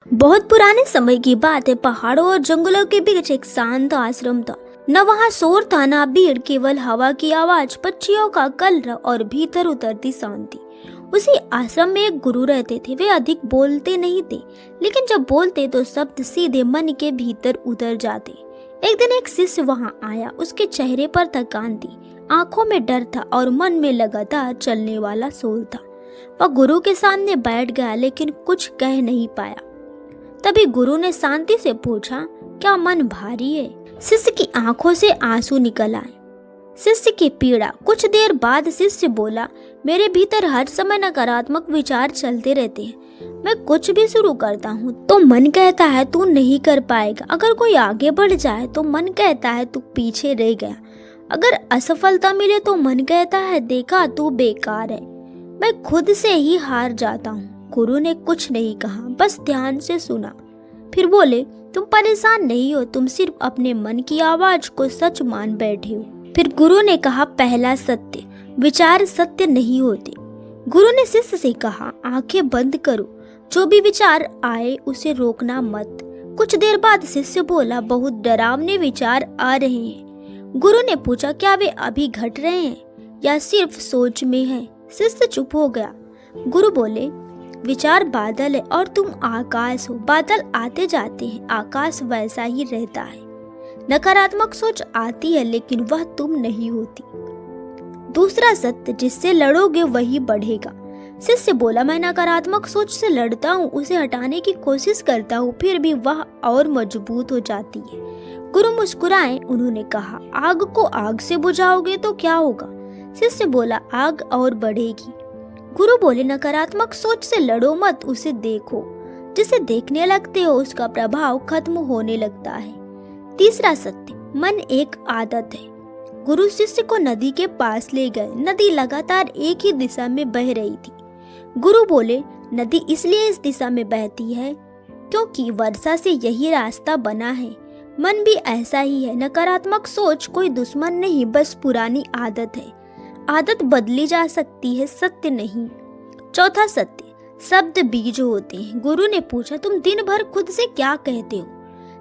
बहुत पुराने समय की बात है। पहाड़ों और जंगलों के बीच एक शांत आश्रम था। न वहाँ शोर था, न भीड़, केवल हवा की आवाज, पक्षियों का कलरव और भीतर उतरती शांति। उसी आश्रम में एक गुरु रहते थे। वे अधिक बोलते नहीं थे, लेकिन जब बोलते तो शब्द सीधे मन के भीतर उतर जाते। एक दिन एक शिष्य वहाँ आया। उसके चेहरे पर थकान थी, आंखों में डर था और मन में लगातार चलने वाला शोर था। वह गुरु के सामने बैठ गया, लेकिन कुछ कह नहीं पाया। तभी गुरु ने शांति से पूछा, क्या मन भारी है? शिष्य की आंखों से आंसू निकल आए। शिष्य की पीड़ा। कुछ देर बाद शिष्य बोला, मेरे भीतर हर समय नकारात्मक विचार चलते रहते हैं। मैं कुछ भी शुरू करता हूँ तो मन कहता है तू नहीं कर पाएगा। अगर कोई आगे बढ़ जाए तो मन कहता है तू पीछे रह गया। अगर असफलता मिले तो मन कहता है देखा तू बेकार है। मैं खुद से ही हार जाता हूँ। गुरु ने कुछ नहीं कहा, बस ध्यान से सुना। फिर बोले, तुम परेशान नहीं हो, तुम सिर्फ अपने मन की आवाज को सच मान बैठे हो। फिर गुरु ने कहा, पहला सत्य, विचार सत्य नहीं होते। गुरु ने शिष्य से कहा, आंखें बंद करो, जो भी विचार आए उसे रोकना मत। कुछ देर बाद शिष्य बोला, बहुत डरावने विचार आ रहे हैं। गुरु ने पूछा, क्या वे अभी घट रहे हैं या सिर्फ सोच में है? शिष्य चुप हो गया। गुरु बोले, विचार बादल है और तुम आकाश हो। बादल आते जाते हैं, आकाश वैसा ही रहता है। नकारात्मक सोच आती है, लेकिन वह तुम नहीं होती। दूसरा सत्य, जिससे लड़ोगे वही बढ़ेगा। शिष्य बोला, मैं नकारात्मक सोच से लड़ता हूँ, उसे हटाने की कोशिश करता हूँ, फिर भी वह और मजबूत हो जाती है। गुरु मुस्कुराए। उन्होंने कहा, आग को आग से बुझाओगे तो क्या होगा? शिष्य बोला, आग और बढ़ेगी। गुरु बोले, नकारात्मक सोच से लड़ो मत, उसे देखो। जिसे देखने लगते हो उसका प्रभाव खत्म होने लगता है। तीसरा सत्य, मन एक आदत है। गुरु शिष्य को नदी के पास ले गए। नदी लगातार एक ही दिशा में बह रही थी। गुरु बोले, नदी इसलिए इस दिशा में बहती है क्योंकि वर्षा से यही रास्ता बना है। मन भी ऐसा ही है। नकारात्मक सोच कोई दुश्मन नहीं, बस पुरानी आदत है। आदत बदली जा सकती है, सत्य नहीं। चौथा सत्य, शब्द बीज होते हैं। गुरु ने पूछा, तुम दिन भर खुद से क्या कहते हो?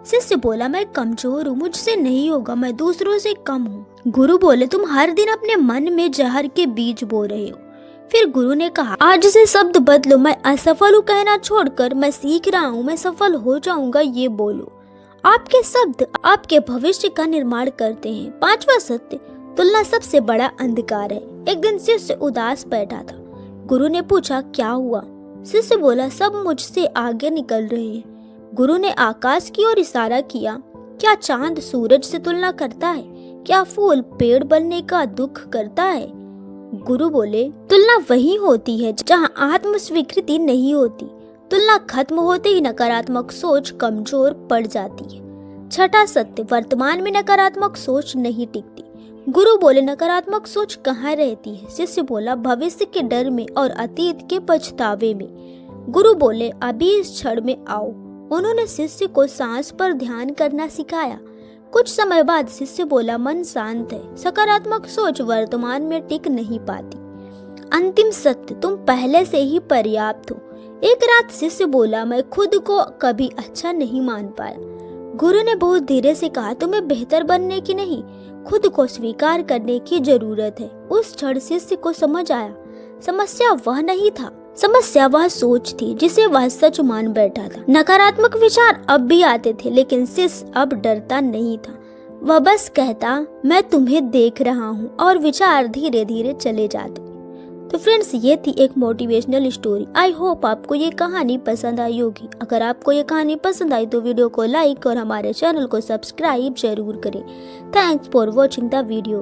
शिष्य बोला, मैं कमजोर हूँ, मुझसे नहीं होगा, मैं दूसरों से कम हूँ। गुरु बोले, तुम हर दिन अपने मन में जहर के बीज बो रहे हो। फिर गुरु ने कहा, आज से शब्द बदलो। मैं असफल हूँ कहना छोड़कर मैं सीख रहा हूँ, मैं सफल हो जाऊंगा ये बोलो। आपके शब्द आपके भविष्य का निर्माण करते हैं। पांचवा सत्य, तुलना सबसे बड़ा अंधकार है। एक दिन शिष्य उदास बैठा था। गुरु ने पूछा, क्या हुआ? शिष्य बोला, सब मुझसे आगे निकल रहे हैं। गुरु ने आकाश की ओर इशारा किया। क्या चांद सूरज से तुलना करता है? क्या फूल पेड़ बनने का दुख करता है? गुरु बोले, तुलना वही होती है जहाँ आत्म स्वीकृति नहीं होती। तुलना खत्म होते ही नकारात्मक सोच कमजोर पड़ जाती है। छठा सत्य, वर्तमान में नकारात्मक सोच नहीं टिकती। गुरु बोले, नकारात्मक सोच कहाँ रहती है? शिष्य बोला, भविष्य के डर में और अतीत के पछतावे में। गुरु बोले, अभी इस क्षण में आओ। उन्होंने शिष्य को सांस पर ध्यान करना सिखाया। कुछ समय बाद शिष्य बोला, मन शांत है। सकारात्मक सोच वर्तमान में टिक नहीं पाती। अंतिम सत्य, तुम पहले से ही पर्याप्त हो। एक रात शिष्य बोला, मैं खुद को कभी अच्छा नहीं मान पाया। गुरु ने बहुत धीरे से कहा, तुम्हें बेहतर बनने की नहीं, खुद को स्वीकार करने की जरूरत है। उस क्षण शिष्य को समझ आया, समस्या वह नहीं था, समस्या वह सोच थी जिसे वह सच मान बैठा था। नकारात्मक विचार अब भी आते थे, लेकिन शिष्य अब डरता नहीं था। वह बस कहता, मैं तुम्हें देख रहा हूँ, और विचार धीरे धीरे चले जाते। तो फ्रेंड्स, ये थी एक मोटिवेशनल स्टोरी। आई होप आपको ये कहानी पसंद आई होगी। अगर आपको ये कहानी पसंद आई तो वीडियो को लाइक और हमारे चैनल को सब्सक्राइब जरूर करें। Thanks for watching the video.